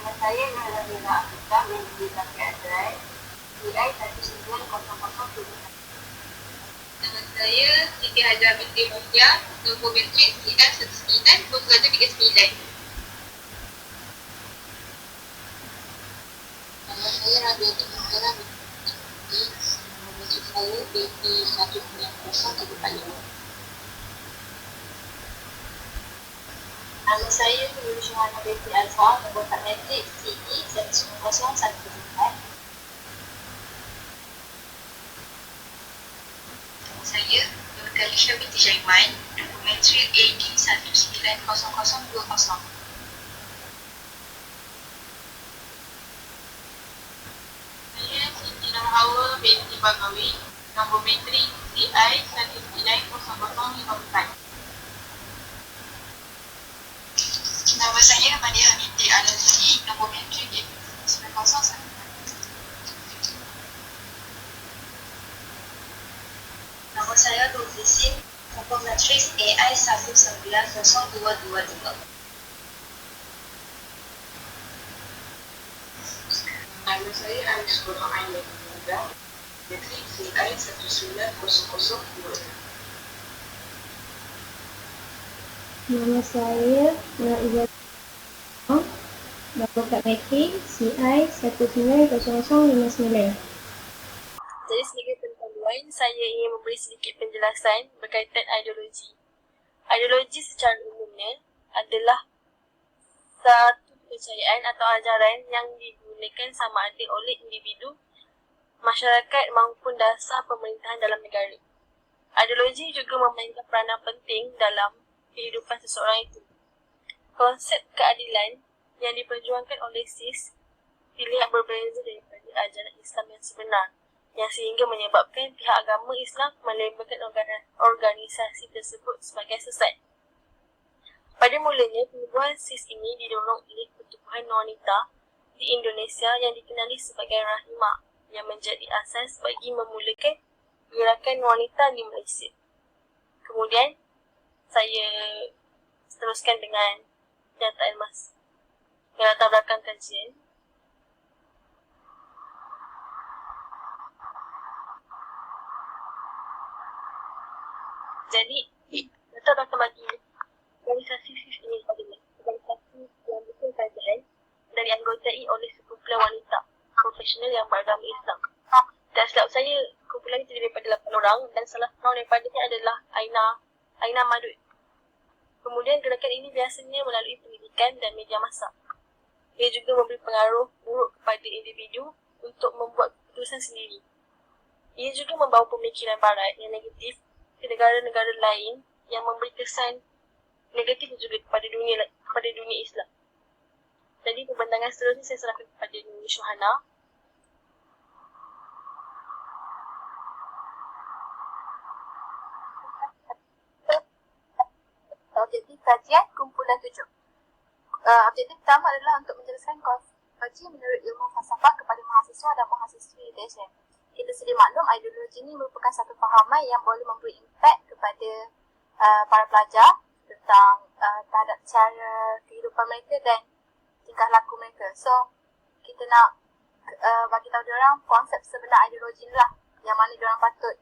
Nama saya Nurulina Afrika binti Zakia Adrai, CI 1900. Nama saya Siti Hajar binti Muhya, nombor metrik CI 190139. Nama saya Rabiati Muhara binti nombor metrik saya binti 19015. Nama saya Nur Syuhana binti Azhar, nombor kad metrik CI 19019. Saya Nur Kalisha binti Syaiman, nombor metrik AD 190020. Saya Siti Nur Hawa binti Bagawi, nombor metrik CI 190054. Nama saya Madiha binti Al-Azizi, nombor metrik AD 9019. Nama saya Nur Zisin, nombor matrik AI 190222. Nama saya Anis Qur'an Aini Muda, metrik CI 19002. Nama saya Naizah, nombor kad metrik CI 190059. Jadi sebagai pendahuluan, saya ingin memberi sedikit penjelasan berkaitan ideologi. Ideologi secara umumnya adalah satu kepercayaan atau ajaran yang digunakan sama ada oleh individu, masyarakat maupun dasar pemerintahan dalam negara. Ideologi juga memainkan peranan penting dalam kehidupan seseorang itu. Konsep keadilan yang diperjuangkan oleh SIS dilihat berbeza daripada ajaran Islam yang sebenar, yang sehingga menyebabkan pihak agama Islam melabelkan organisasi tersebut sebagai sesat. Pada mulanya, penubuhan SIS ini didorong oleh pertubuhan wanita di Indonesia yang dikenali sebagai Rahimah, yang menjadi asas bagi memulakan gerakan wanita di Malaysia. Kemudian, saya teruskan dengan kenyataan latar belakang kajian. Jadi, latar belakang bagi organisasi SIS ini adalah organisasi yang betul-betul dan dianggotai oleh sekumpulan wanita profesional yang beragama Islam. Dan silap saya, kumpulan ini terdiri daripada 8 orang dan salah seorang daripadanya adalah Aina Madud. Kemudian gerakan ini biasanya melalui pendidikan dan media massa. Ia juga memberi pengaruh buruk kepada individu untuk membuat keputusan sendiri. Ia juga membawa pemikiran barat yang negatif ke negara-negara lain yang memberi kesan negatif juga kepada dunia Islam. Jadi pembentangan seterusnya saya serahkan kepada Nur Syuhana. Objektif kajian kumpulan 7. Objektif pertama adalah untuk menjelaskan konsepsi menurut ilmu falsafah kepada mahasiswa dan mahasiswi UTSM. Kita sedia maklum ideologi ini merupakan satu fahaman yang boleh memberi impak kepada para pelajar tentang terhadap cara kehidupan mereka dan tingkah laku mereka. So, kita nak bagi tahu diorang konsep sebenar ideologi ni lah, yang mana diorang patut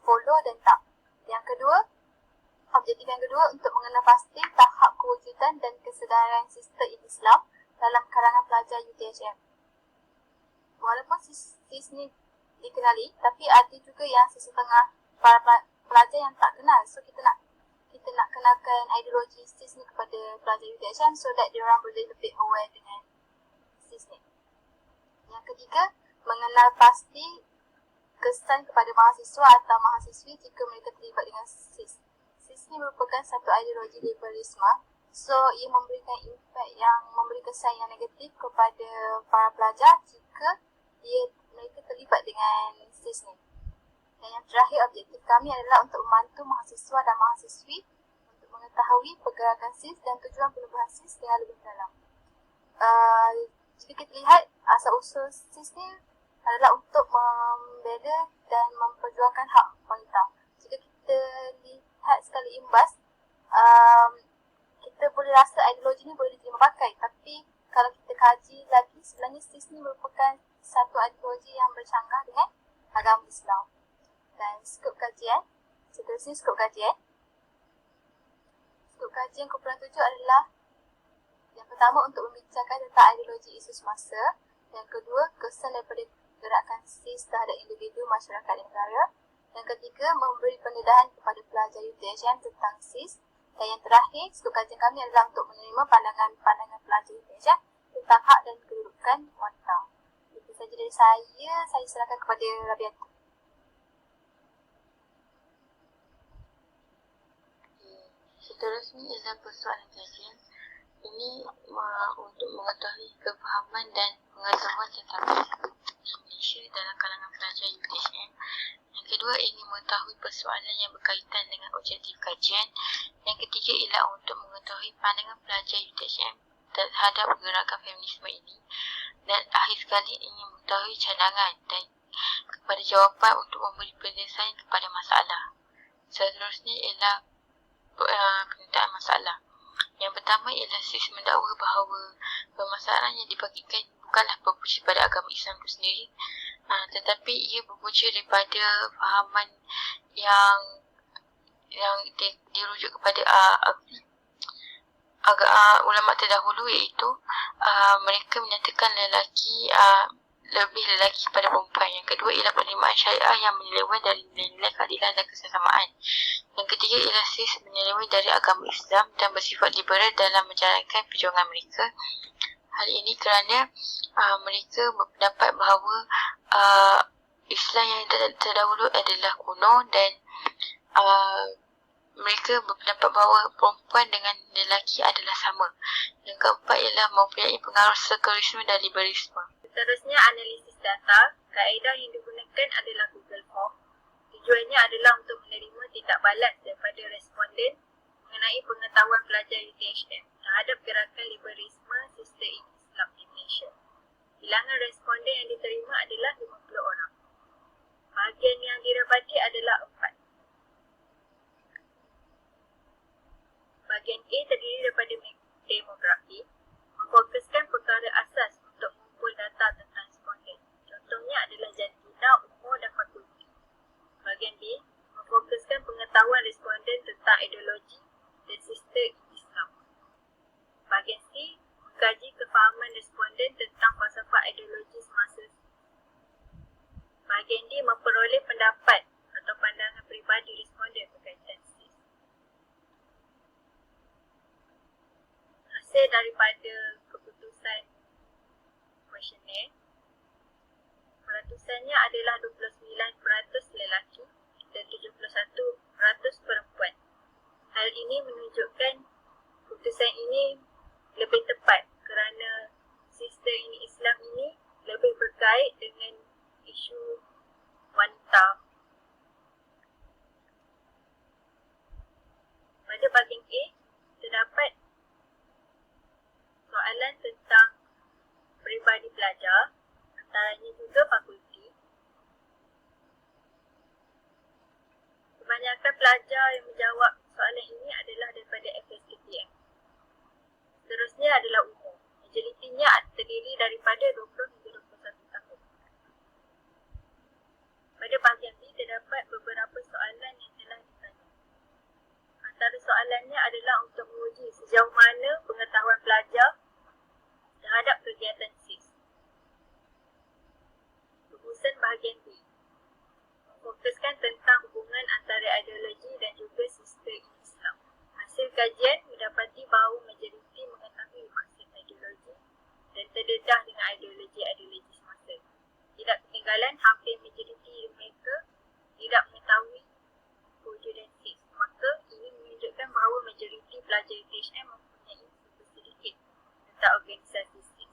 follow dan tak. Yang kedua, objektif yang kedua untuk mengenal pasti tahap kewujudan dan kesedaran sistem Islam dalam kalangan pelajar UTHM. Walaupun SIS ni dikenali, tapi ada juga yang sesetengah para pelajar yang tak kenal. So kita nak kenalkan ideologi SIS ni kepada pelajar UTHM so that diorang boleh lebih aware dengan SIS ni. Yang ketiga, mengenal pasti kesan kepada mahasiswa atau mahasiswi jika mereka terlibat dengan SIS. SIS ni merupakan satu ideologi liberalisme, so ia memberikan impak yang memberi kesan yang negatif kepada para pelajar jika mereka terlibat dengan SIS ni. Dan yang terakhir, objektif kami adalah untuk membantu mahasiswa dan mahasiswi untuk mengetahui pergerakan SIS dan tujuan penubuhan SIS dengan lebih dalam. Jika kita lihat, asal-usul SIS ni adalah untuk membela dan memperjuangkan hak wanita. Jika kita lihat sekali imbas, kita boleh rasa ideologi ni boleh diterima pakai, tapi kalau kita kaji lagi, sebenarnya SIS ni merupakan satu ideologi yang bercanggah dengan agama Islam. Dan skop kajian, seterusnya skop kajian. Skop kajian kumpulan 7 adalah yang pertama untuk membicarakan tentang ideologi isu semasa. Yang kedua, kesan daripada gerakan SIS terhadap individu, masyarakat dan negara. Yang ketiga, memberi pendedahan kepada pelajar UTHM tentang SIS. Dan yang terakhir, skop kajian kami adalah untuk menerima pandangan-pandangan pelajar UTHM tentang hak dan kedudukan wanita. Itu saja dari saya serahkan kepada Rabiatu. Seterusnya ialah persoalan kajian. Ini untuk mengetahui kefahaman dan pengetahuan tentang Malaysia dalam kalangan pelajar UTHM. Yang kedua, ingin mengetahui persoalan yang berkaitan dengan objektif kajian. Yang ketiga ialah untuk mengetahui pandangan pelajar UTHM terhadap gerakan feminisme ini. Dan akhir sekali ingin mengetahui cadangan dan kepada jawapan untuk memberi penyelesaian kepada masalah. Seterusnya ialah penyertaan masalah. Yang pertama ialah SIS mendakwa bahawa permasalahan yang dibagikan bukanlah berpunca pada agama Islam itu sendiri, tetapi ia berpunca daripada fahaman yang dirujuk kepada ulama terdahulu, iaitu mereka menyatakan lelaki lebih lelaki pada perempuan. Yang kedua ialah penerimaan syariah yang menyeleweng dari nilai-nilai keadilan dan kesesamaan. Yang ketiga ialah SIS menyeleweng dari agama Islam dan bersifat liberal dalam menjalankan perjuangan mereka. Hal ini kerana mereka berpendapat bahawa Islam yang terdahulu adalah kuno dan mereka berpendapat bahawa perempuan dengan lelaki adalah sama. Yang keempat ialah mempunyai pengaruh sekulerisme dan liberalisme. Seterusnya, analisis data. Kaedah yang digunakan adalah Google Form. Tujuannya adalah untuk menerima tindak balas daripada responden mengenai pengetahuan pelajar UTHM terhadap gerakan liberalisme sistem Islam di Malaysia. Bilangan responden yang diterima adalah 50 orang. Bahagian yang didapati adalah 4. Bahagian A terdiri daripada demografi, memfokuskan perkara asas untuk mengumpul data tentang responden. Contohnya adalah jantina, umur dan fakulti. Bahagian B, memfokuskan pengetahuan responden tentang ideologi dan sistem Islam. Bahagian C, mengkaji kefahaman responden tentang falsafah ideologi semasa. Bahagian D, memperoleh pendapat atau pandangan peribadi responden berkaitan SIS. Hasil daripada keputusan kuesioner, peratusannya adalah 29% lelaki dan 71% perempuan. Hal ini menunjukkan keputusan ini lebih tepat kerana sistem ini Islam ini lebih berkait dengan isu wanita. Pada bahagian A, terdapat soalan tentang peribadi pelajar, antaranya juga fakulti. Kebanyakan pelajar yang menjawab soalan ini adalah daripada FSKTM. Seterusnya adalah umur. Majoritinya terdiri daripada 20 hingga 21 tahun. Pada bahagian B, terdapat beberapa soalan yang telah ditanya. Antara soalannya adalah untuk menguji sejauh mana pengetahuan pelajar terhadap kegiatan SIS. Rumusan bahagian B memfokuskan tentang hubungan antara ideologi dan juga sistem Islam. Hasil kajian mendapati bahawa majoriti mengetahui maksud ideologi dan terdedah dengan ideologi-ideologi semasa. Tidak ketinggalan, hampir majoriti mereka tidak mengetahui kewujudan SIS. Maka ini menunjukkan bahawa majoriti pelajar UTHM mempunyai sedikit tentang organisasi SIS.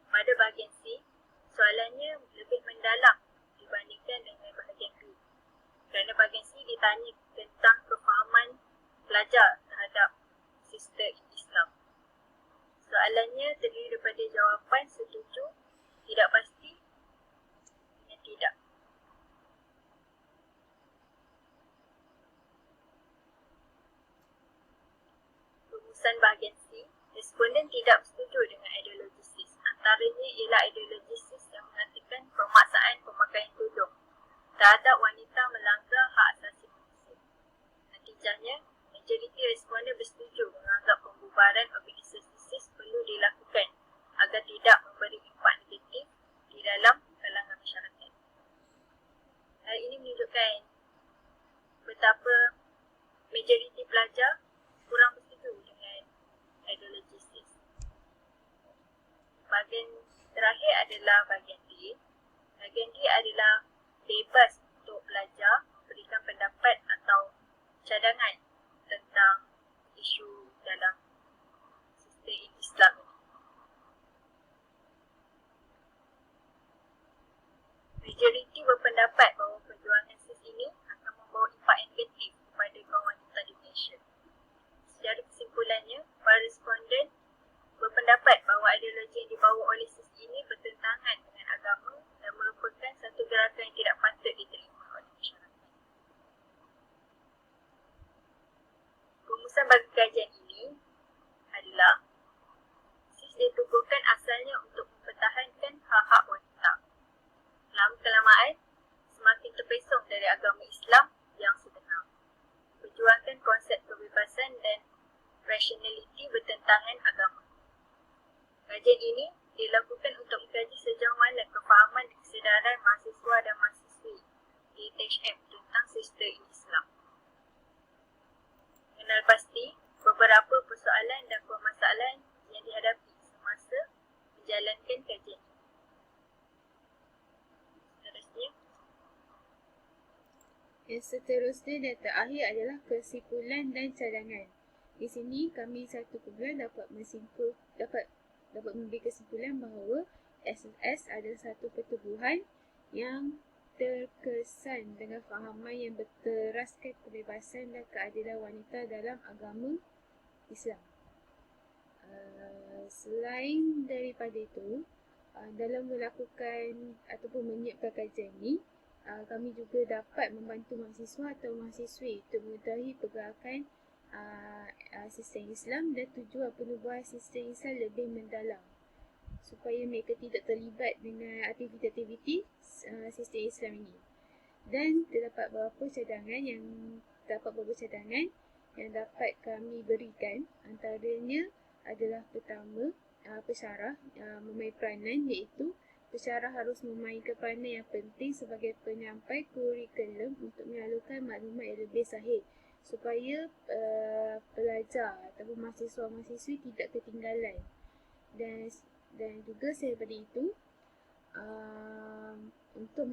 Pada bahagian C, soalannya lebih mendalam dibandingkan dengan bahagian B. Kerana bahagian C ditanya tentang kefahaman pelajar terhadap sistem Islam. Soalannya terdiri daripada jawapan setuju, tidak pasti dan tidak. Rumusan bahagian C, responden tidak bersetuju dengan ideologi CIS. Antaranya ialah ideologi CIS yang mengatakan pemaksaan pemakaian tudung terhadap wanita melanggar hak asasi manusia. Natijahnya, majoriti responden bersetuju menganggap pembubaran organisasi CIS perlu dilakukan agar tidak memberi impak negatif di dalam kalangan masyarakat. Hal ini menunjukkan betapa majoriti pelajar kurang bersetuju dengan ideologi CIS. Bahagian terakhir adalah bahagian D. Bahagian D adalah bebas untuk pelajar memberikan pendapat atau cadangan tentang isu dalam sistem Islam ini. Majoriti berpendapat bahawa perjuangan CIS ini akan membawa impak yang negatif kepada kaum wanita di Malaysia. Secara kesimpulannya, para responden berpendapat bahawa ideologi yang dibawa oleh CIS ini bertentangan dengan agama dan merupakan satu gerakan yang tidak patut diterima oleh masyarakat. Rumusan bagi kajian ini adalah CIS ditubuhkan asalnya untuk mempertahankan hak-hak wanita. Lama-kelamaan, semakin terpesong dari agama Islam yang sebenar. Perjuangkan konsep kebebasan dan rationality bertentangan agama. Kajian ini dilakukan untuk mengkaji sejauh mana kefahaman dan kesedaran mahasiswa dan mahasiswi di THM tentang sistem Islam. Kenal pasti beberapa persoalan dan permasalahan yang dihadapi semasa menjalankan kajian ini. Yang seterusnya dan terakhir adalah kesimpulan dan cadangan. Di sini kami satu kumpulan dapat memberi kesimpulan bahawa SSS adalah satu pertubuhan yang terkesan dengan fahaman yang berteraskan kebebasan dan keadilan wanita dalam agama Islam. Selain daripada itu, dalam melakukan ataupun menyiapkan kajian ini, kami juga dapat membantu mahasiswa atau mahasiswi untuk mengetahui pergerakan sistem Islam dan tujuan penubuhan sistem Islam lebih mendalam supaya mereka tidak terlibat dengan aktiviti-aktiviti sistem Islam ini. Dan terdapat beberapa cadangan yang dapat kami berikan. Antaranya adalah pertama, pensyarah memain peranan, iaitu pensyarah harus memainkan peranan yang penting sebagai penyampai kurikulum untuk menyalurkan maklumat yang lebih sahih supaya pelajar ataupun mahasiswa-mahasiswi tidak ketinggalan. Dan juga daripada itu, untuk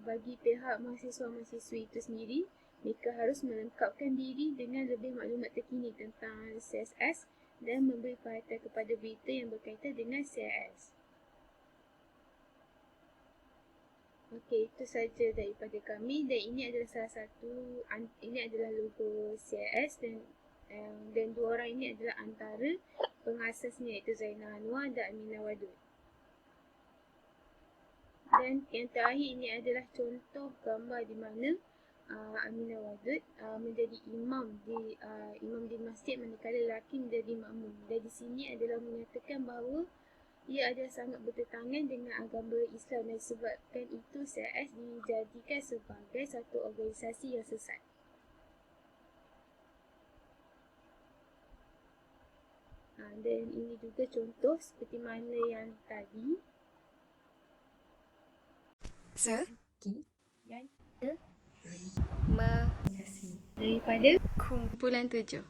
bagi pihak mahasiswa-mahasiswi itu sendiri, mereka harus melengkapkan diri dengan lebih maklumat terkini tentang CSS dan memberi perhatian kepada berita yang berkaitan dengan CSS. Okey, itu saja daripada kami, dan ini adalah ini adalah logo CIS dan dua orang ini adalah antara pengasasnya, iaitu Zainal Anwar dan Aminah Wadud. Dan yang terakhir ini adalah contoh gambar di mana Aminah Wadud menjadi imam di masjid manakala lelaki menjadi makmum. Dan di sini adalah menyatakan bahawa ia adalah sangat bertentangan dengan agama Islam dan sebabkan itu CIS dijadikan sebagai satu organisasi yang sesat. Dan ini juga contoh seperti mana yang tadi. Sekian. Daripada Kumpulan 7.